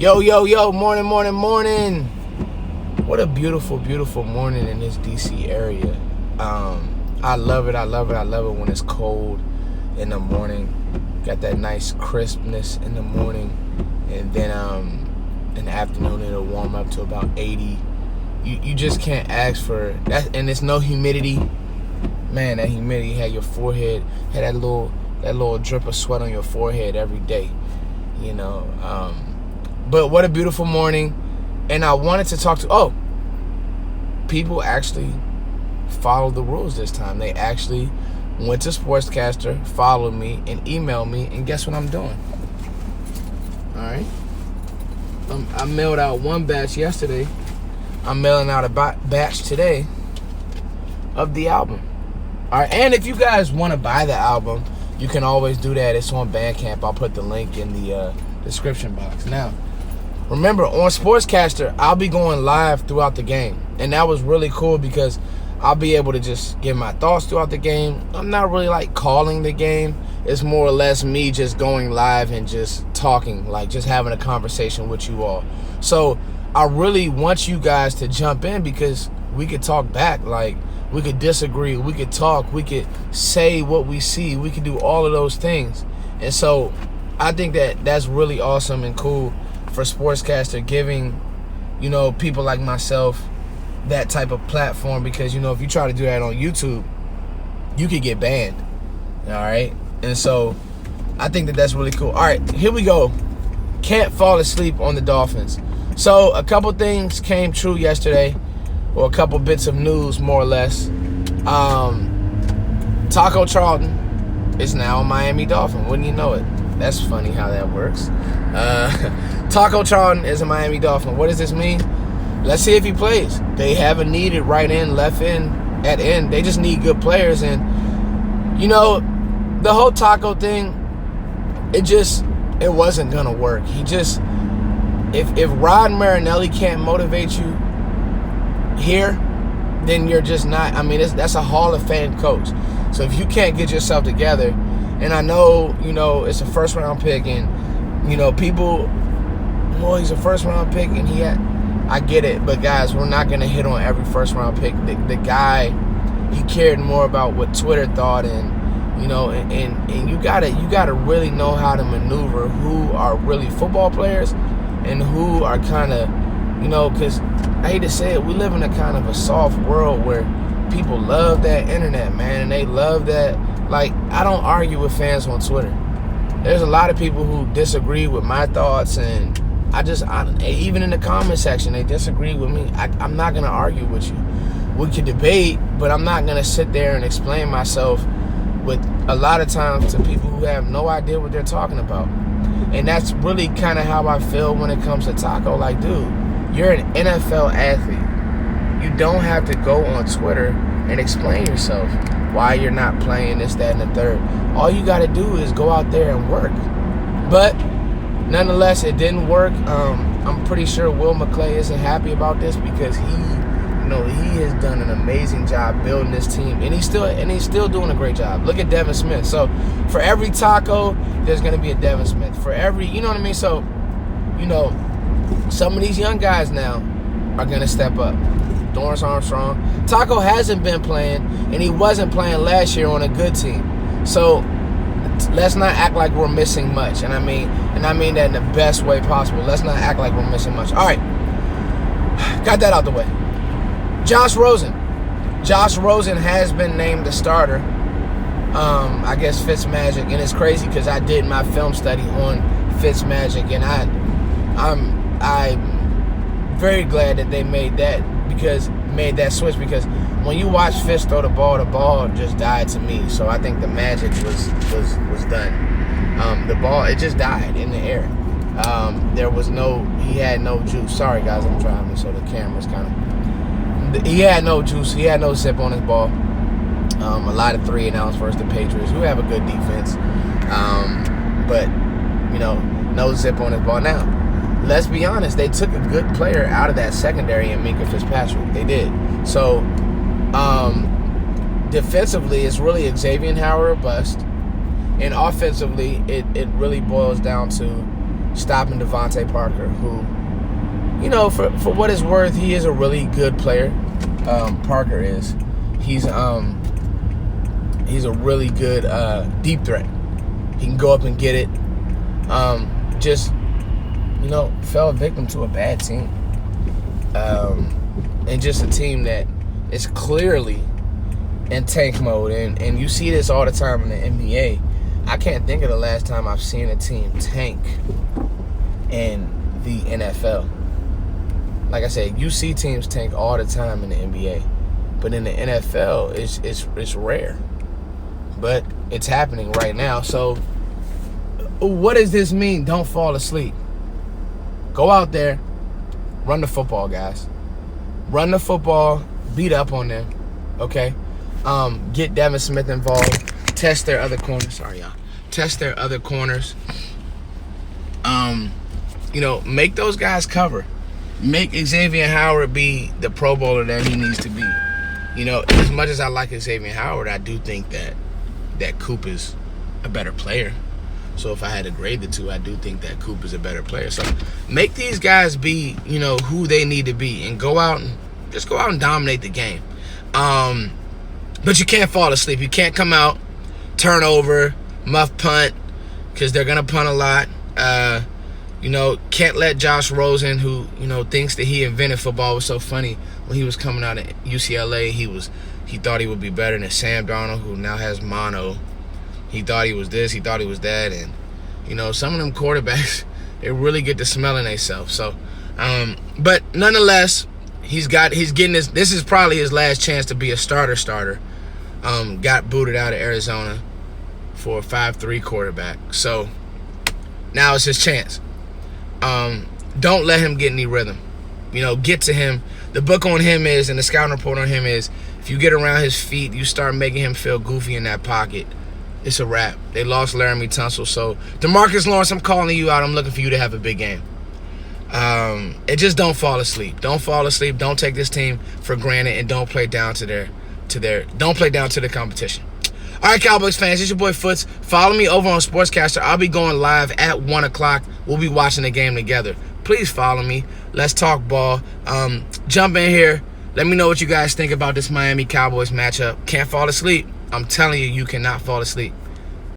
Yo, morning. What a beautiful, beautiful morning in this DC area. I love it when it's cold in the morning. Got that nice crispness in the morning. And then in the afternoon it'll warm up to about 80. You just can't ask for that, and there's no humidity. Man, that humidity had your forehead, had that little drip of sweat on your forehead every day. But what a beautiful morning. And I wanted to talk to people actually followed the rules this time. They actually went to Sportscaster, followed me, and emailed me, and guess what I'm doing? Alright. I mailed out one batch yesterday. I'm mailing out a batch today of the album. Alright, and if you guys want to buy the album, you can always do that. It's on Bandcamp. I'll put the link in the description box. Now, remember, on Sportscaster, I'll be going live throughout the game. And that was really cool because I'll be able to just give my thoughts throughout the game. I'm not really like calling the game. It's more or less me just going live and just talking, like just having a conversation with you all. So I really want you guys to jump in because we could talk back. Like, we could disagree, we could talk, we could say what we see, we could do all of those things. And so I think that that's really awesome and cool for Sportscaster, giving, people like myself that type of platform, because, if you try to do that on YouTube, you could get banned. All right. And so I think that that's really cool. All right, here we go. Can't fall asleep on the Dolphins. So a couple things came true yesterday, or a couple bits of news, more or less. Taco Charlton is now a Miami Dolphin. Wouldn't you know it? That's funny how that works. Taco Charlton is a Miami Dolphin. What does this mean? Let's see if he plays. They have a need at right end, left end, at end. They just need good players. And, the whole Taco thing, it wasn't going to work. If Rod Marinelli can't motivate you here, then you're just not. I mean, that's a Hall of Fame coach. So if you can't get yourself together, and I know, it's a first round pick, and, people, well, he's a first round pick, and I get it, but guys, we're not going to hit on every first round pick. The guy, he cared more about what Twitter thought, and, and you gotta really know how to maneuver who are really football players and who are kind of, because I hate to say it, we live in a kind of a soft world where people love that internet, man, and they love that. Like, I don't argue with fans on Twitter. There's a lot of people who disagree with my thoughts, and even in the comment section, they disagree with me. I'm not going to argue with you. We can debate, but I'm not going to sit there and explain myself with a lot of times to people who have no idea what they're talking about. And that's really kind of how I feel when it comes to Taco. Like, dude, you're an NFL athlete. You don't have to go on Twitter and explain yourself why you're not playing this, that, and the third. All you got to do is go out there and work. But nonetheless, it didn't work. I'm pretty sure Will McClay isn't happy about this because he has done an amazing job building this team, and he's still doing a great job. Look at Devin Smith. So for every Taco, there's going to be a Devin Smith. For every, you know what I mean? So, some of these young guys now are going to step up. Dorrance Armstrong. Taco hasn't been playing, and he wasn't playing last year on a good team. So let's not act like we're missing much. And I mean that in the best way possible. Let's not act like we're missing much. All right. Got that out the way. Josh Rosen. Josh Rosen has been named the starter. I guess Fitzmagic, and it's crazy because I did my film study on Fitzmagic, and I'm very glad that they made that switch, because when you watch Fitz throw the ball just died to me. So I think the magic was done. The ball, it just died in the air. He had no juice. Sorry guys, I'm driving, so the camera's he had no juice. He had no zip on his ball. A lot of 3-and-outs versus the Patriots, who have a good defense. But, no zip on his ball. Now, let's be honest, they took a good player out of that secondary in Minkah Fitzpatrick. They did. So, defensively, it's really Xavier Howard or bust. And offensively, it really boils down to stopping Devontae Parker, who, you know, for what it's worth, he is a really good player. Parker is. He's a really good deep threat. He can go up and get it. Just, you know, fell victim to a bad team. And just a team that is clearly in tank mode. And you see this all the time in the NBA. I can't think of the last time I've seen a team tank in the NFL. Like I said, you see teams tank all the time in the NBA. But in the NFL, it's rare. But it's happening right now. So what does this mean? Don't fall asleep. Go out there. Run the football, guys. Run the football. Beat up on them. Okay? Get Devin Smith involved. Test their other corners. Sorry, y'all. Test their other corners. You know, make those guys cover. Make Xavier Howard be the Pro Bowler that he needs to be. You know, as much as I like Xavier Howard, I do think that Coop is a better player. So if I had to grade the two, I do think that Coop is a better player. So make these guys be, you know, who they need to be, and go out and dominate the game. But you can't fall asleep. You can't come out, turnover, muff punt, because they're gonna punt a lot. You know, can't let Josh Rosen, who, you know, thinks that he invented football. It was so funny when he was coming out of UCLA. He thought he would be better than Sam Darnold, who now has mono. He thought he was this, he thought he was that, and, you know, some of them quarterbacks, they really get to smelling themselves. So, but nonetheless, he's getting this. This is probably his last chance to be a starter. Got booted out of Arizona for a 5'3" quarterback. So now it's his chance. Don't let him get any rhythm. You know, get to him. The book on him is, and the scouting report on him is, if you get around his feet, you start making him feel goofy in that pocket, it's a wrap. They lost Laramie Tunsil. So, DeMarcus Lawrence, I'm calling you out. I'm looking for you to have a big game. And just don't fall asleep. Don't fall asleep. Don't take this team for granted, and don't play down to the competition. All right, Cowboys fans, it's your boy Foots. Follow me over on Sportscaster. I'll be going live at 1 o'clock. We'll be watching the game together. Please follow me. Let's talk ball. Jump in here. Let me know what you guys think about this Miami Cowboys matchup. Can't fall asleep. I'm telling you, you cannot fall asleep.